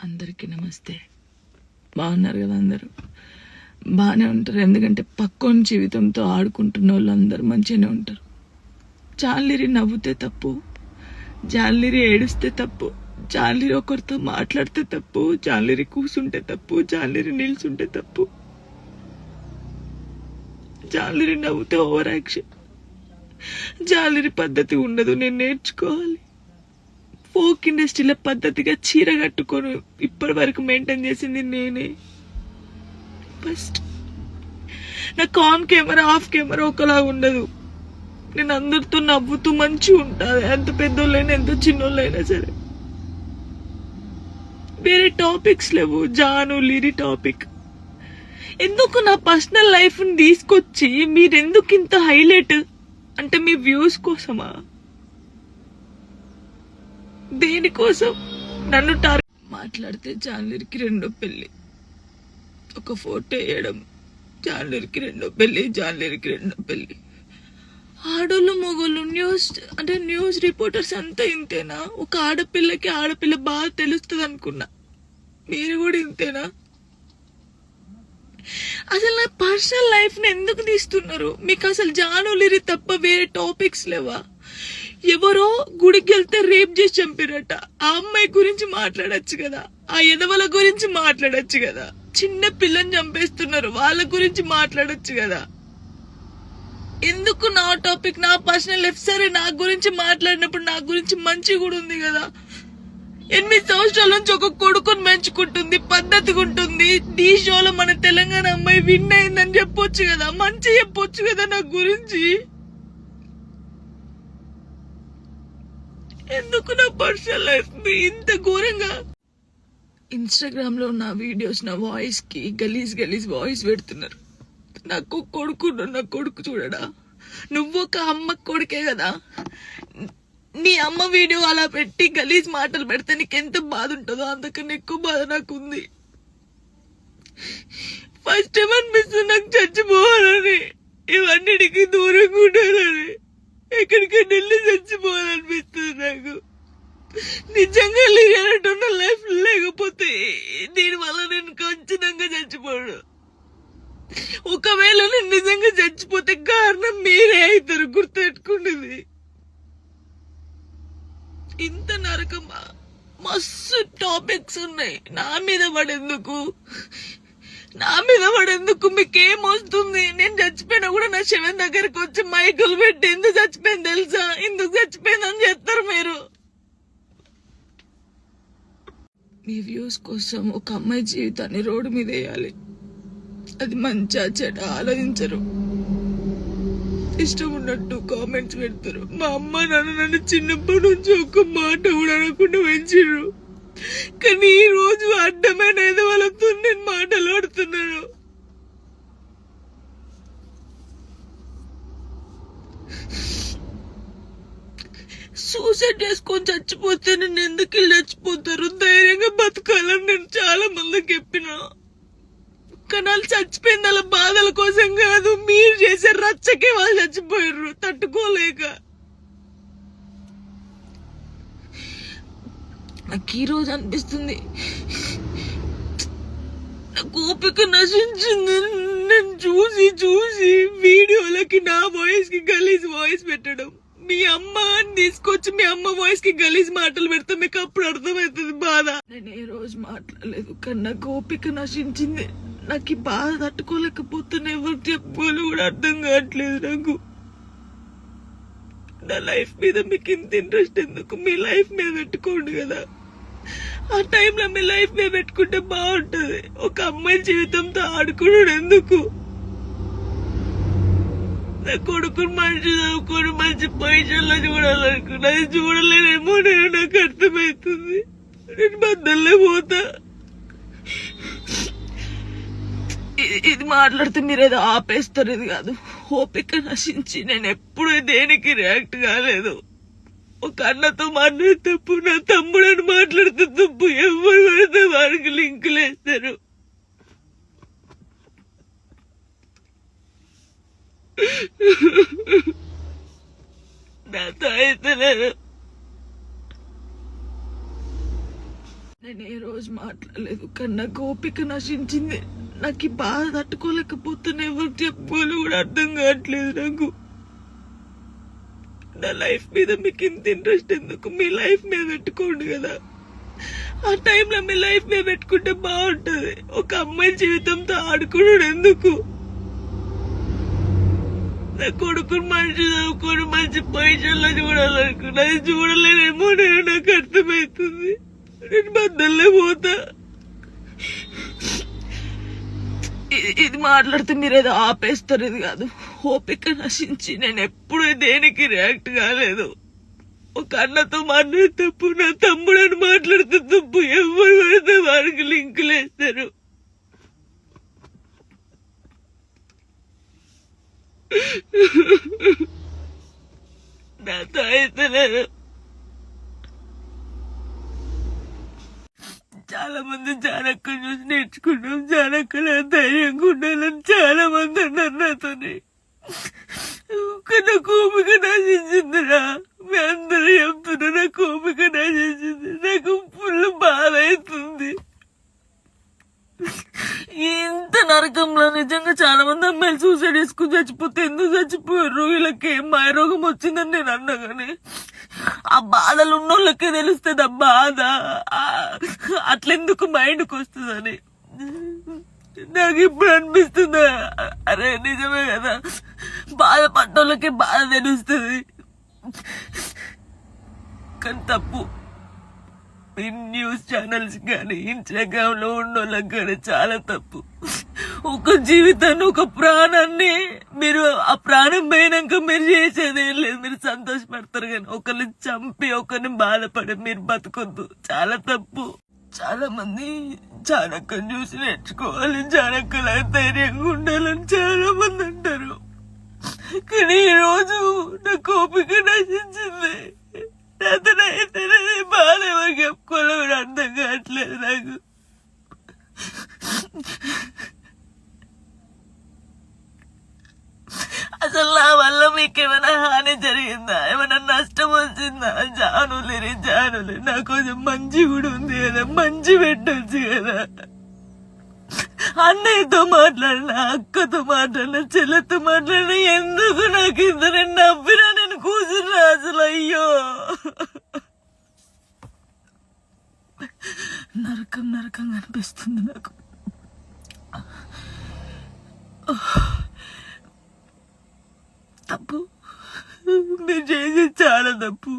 అందరికీ నమస్తే. బాగున్నారు కదా? అందరూ బాగానే ఉంటారు. ఎందుకంటే పక్కోని జీవితంతో ఆడుకుంటున్న వాళ్ళు అందరూ మంచిగానే ఉంటారు. జాలిరి నవ్వుతే తప్పు, జాలిరి ఏడుస్తే తప్పు, జాలిరి ఒకరితో మాట్లాడితే తప్పు, జాలిరి కూసుంటే తప్పు, జాలిరి నిల్చుంటే తప్పు, జాలిరి నవ్వుతే ఓవర్ యాక్షన్. జాలిరి పద్ధతి ఉండదు, నేను నేర్చుకోవాలి. ఫోక్ ఇండస్ట్రీలో పద్ధతిగా చీర కట్టుకొని ఇప్పటి వరకు మెయింటైన్ చేసింది నేనే. ఫస్ట్ నాకు ఆన్ కెమెరా ఆఫ్ కెమెరా ఒకలా ఉండదు. నేను అందరితో నవ్వుతూ మంచిగా ఉంటాను, ఎంత పెద్దోళ్ళైనా ఎంత చిన్నోళ్ళైనా సరే. వేరే టాపిక్స్ లేవు, జాను లిరి టాపిక్. ఎందుకు నా పర్సనల్ లైఫ్ ని తీసుకొచ్చి మీరెందుకు ఇంత హైలైట్? అంటే మీ వ్యూస్ కోసమా? దేనికోసం నన్ను మాట్లాడితే జాన్లరికి రెండో పెళ్లి, ఒక ఫోటో వేయడం, జాన్లరికి రెండో పెళ్లి, జాన్లరికి రెండో పెళ్లి. ఆడోళ్ళు మొగోళ్ళు న్యూస్ రిపోర్టర్స్ అంతా ఇంతేనా? ఒక ఆడపిల్ల బాగా తెలుస్తుంది అనుకున్నా, మీరు కూడా ఇంతేనా? అసలు నా పర్సనల్ లైఫ్ ని ఎందుకు తీస్తున్నారు? మీకు అసలు జానులిరి తప్ప వేరే టాపిక్స్ లేవా? ఎవరో గుడికి వెళ్తే రేప్ చేసి చంపారట, ఆ అమ్మాయి గురించి మాట్లాడచ్చు కదా, ఆ ఎదవల గురించి మాట్లాడచ్చు కదా. చిన్న పిల్లని చంపేస్తున్నారు, వాళ్ళ గురించి మాట్లాడచ్చు కదా. ఎందుకు నా టాపిక్, నా పర్సనల్ లైఫ్? సరే, నా గురించి మాట్లాడినప్పుడు నా గురించి మంచి కూడా ఉంది కదా. 8 సంవత్సరాల నుంచి ఒక కొడుకుని పెంచుకుంటుంది, పద్ధతిగా ఉంటుంది. ఈ షోలో మన తెలంగాణ అమ్మాయి విన్ అయిందని చెప్పొచ్చు కదా, మంచి చెప్పొచ్చు కదా నా గురించి. ఎందుకు నా పర్సనల్ లైఫ్ ఇంత ఘోరంగా? ఇన్స్టాగ్రామ్ లో నా వీడియోస్, నా వాయిస్ కి గలీజ్ వాయిస్ పెడుతున్నారు. నాకు కొడుకు చూడడా? నువ్వు ఒక అమ్మ కొడుకే కదా. నీ అమ్మ వీడియో అలా పెట్టి గలీజ్ మాటలు పెడితే నీకెంత బాధ ఉంటుందో అంతకన్నా ఎక్కువ బాధ నాకుంది. ఫస్ట్ టైం అనిపిస్తుంది నాకు చచ్చిపోవాలని, ఇవన్నిటికీ దూరంగా ఉండాలని, ఎక్కడికైనా వెళ్ళి చచ్చిపోవాలనిపిస్తుంది నాకు. నిజంగా లేనట్టున్న లైఫ్ లేకపోతే దీనివల్ల నేను ఖచ్చితంగా చచ్చిపోడు. ఒకవేళ నేను నిజంగా చచ్చిపోతే కారణం మీరే అవుతారు, గుర్తుపెట్టుకున్నది. ఇంత నరకమా? మస్తు టాపిక్స్ ఉన్నాయి. నా మీద పడేందుకు మీకేం వస్తుంది? నేను చచ్చిపోయినా కూడా నా శవం దగ్గరకు వచ్చి మైకులు పెట్టి ఎందుకు చచ్చిపోయింది తెలుసా, ఎందుకు చచ్చిపోయిందని చెప్తారు మీరు. మీ వ్యూస్ కోసం ఒక అమ్మాయి జీవితాన్ని రోడ్డు మీద వేయాలి. అది మంచిగా చెడ్డ ఆలోచించరు, ఇష్టం ఉన్నట్టు కామెంట్స్ పెడతారు. మా అమ్మ నాన్న నన్ను చిన్నప్పటి నుంచి ఒక్క మాట కూడా అనకుండా పెంచారు, కానీ ఈ రోజు అడ్డమైన వాళ్ళతో నేను మాటలు ఆడుతున్నాను. సూసైడ్ చేసుకొని చచ్చిపోతే నేను ఎందుకు వెళ్ళి చచ్చిపోతారు? ధైర్యంగా బతకాలని నేను చాలా మందికి చెప్పినా, కానీ వాళ్ళు చచ్చిపోయింది వాళ్ళ బాధల కోసం కాదు, మీరు చేసే రచ్చకే వాళ్ళు చచ్చిపోయారు తట్టుకోలేక. నాకు ఈ రోజు అనిపిస్తుంది నాకు ఓపిక నశించింది. నేను చూసి వీడియోలకి నా వాయిస్ కి గలీజ్ వాయిస్ పెట్టడం, మీ అమ్మని తీసుకొచ్చి మీ అమ్మ వాయిస్ కి గలీజ్ మాటలు పెడతా, మీకు అప్పుడు అర్థమవుతుంది బాధ. నేను ఏ రోజు మాట్లాడలేదు, కానీ నాకు ఓపిక నశించింది. నాకు ఈ బాధ తట్టుకోలేకపోతున్నా, ఎవరు చెప్పుకోవాలి కూడా అర్థం కావట్లేదు నాకు. నా లైఫ్ మీద మీకు ఇంత ఇంట్రెస్ట్ ఎందుకు? మీ లైఫ్ మీద పెట్టుకోండి కదా. ఆ టైంలో మీ లైఫ్ మీద పెట్టుకుంటే బాగుంటది. ఒక అమ్మాయి జీవితంతో ఆడుకున్నాడు ఎందుకు? నా కొడుకుని మంచి చదువుకొని మంచి పొజిషన్లో చూడాలనుకున్నా, అది చూడలేనేమో నేను, నాకు అర్థమవుతుంది. నేను బద్దల్లే పోతా. ఇది మాట్లాడితే మీరు ఏదో ఆపేస్తారు, ఇది కాదు. ఓపిక నశించి నేను ఎప్పుడు దేనికి రియాక్ట్ కాలేదు. ఒక అన్నతో మాట్లాడే తప్పు, నా తమ్ముడని మాట్లాడితే తప్పు, ఎవరు పడితే వారికి లింకులు వేస్తారు. నాతో అయితే నేను ఏ రోజు మాట్లాడలేదు, కానీ నాకు ఓపిక నశించింది. నాకు ఈ బాధ తట్టుకోలేకపోతున్నా, ఎవరు చెప్పుకోవాలి కూడా అర్థం కావట్లేదు నాకు. నా లైఫ్ మీద మీకు ఇంత ఇంట్రెస్ట్ ఎందుకు? మీ లైఫ్ మీద పెట్టుకోండి కదా. ఆ టైంలో మీ లైఫ్ మీద పెట్టుకుంటే బాగుంటది. ఒక అమ్మాయి జీవితంతో ఆడుకున్నాడు ఎందుకు? నా కొడుకుని మంచి చదువుకొని మంచి పొజిషన్లో చూడాలనుకున్నా, అది చూడలేనేమో. నేను నాకు అర్థమవుతుంది. నేను బద్దల్లే పోతా. ఇది మాట్లాడితే మీరు ఏదో ఆపేస్తారు, ఇది కాదు. ఓపిక నశించి నేను ఎప్పుడు దేనికి రియాక్ట్ కాలేదు. ఒక అన్నతో మాట్లాడే తప్పు, నా తమ్ముడని మాట్లాడితే తప్పు. ఎవరు పడితే వారికి లింకులు వేస్తారు. నాతో అయితే లేదు. చాలా మంది జానక్క చూసి నేర్చుకున్నాం, జానక్కల ధైర్యంగా ఉండాలని చాలా మంది అన్నారు నాతోని. నా కోపిక నశించిందిరా. మీ అందరూ చెప్తున్నా నా కోపిక నశించింది. నాకు ఫుల్ బాధ అవుతుంది. ఇంత నరకంలో నిజంగా చాలా మంది అమ్మాయిలు సూసైడ్ చేసుకుని చచ్చిపోతే ఎందుకు చచ్చిపోయారు? వీళ్ళకి ఏం మాయరోగం వచ్చిందని నేను అన్నా, కానీ ఆ బాధలు ఉన్న వాళ్ళకే తెలుస్తుంది ఆ బాధ. అట్లెందుకు మైండ్కి వస్తుందని నాకు ఇప్పుడు అనిపిస్తుందా? అరే నిజమే కదా, బాధపడ్డోళ్ళకి బాధ తెలుస్తుంది. కానీ తప్పు ఈ న్యూస్ ఛానల్స్ కానీ ఇన్స్టాగ్రామ్ లో ఉన్నోళ్ళకి కానీ చాలా తప్పు. ఒక జీవితాన్ని, ఒక ప్రాణాన్ని మీరు ఆ ప్రాణం పోయినాక మీరు చేసేది ఏం లేదు. మీరు సంతోషపడతారు కానీ ఒకరిని చంపి ఒకరిని బాధపడి మీరు బతకొద్దు. చాలా తప్పు. చాలా మంది జానక్కని చూసి నేర్చుకోవాలి, జానక్కలా ధైర్యంగా ఉండాలని చాలా మంది అంటారు. కానీ ఈ రోజు నా కోపిక నశించింది. అతనైతే బాధ ఎవరికి చెప్పుకోవాలో కూడా అర్థం కావట్లేదు నాకు. అసలు నా వల్ల మీకేమైనా హాని జరిగిందా? ఏమైనా నష్టం వచ్చిందా? జానులేరి నాకు కొంచెం మంచి కూడా ఉంది కదా, మంచి పెట్టొచ్చు కదా. అన్నయ్యతో మాట్లాడినా, అక్కతో మాట్లాడినా, చెల్లెతో మాట్లాడినా, ఎందుకు నాకు ఇద్దరు నవ్వినా నేను కూర్చున్నా అసలు. అయ్యో నరకం నరకంగా అనిపిస్తుంది నాకు. తప్పు మీరు చేసేది చాలా తప్పు.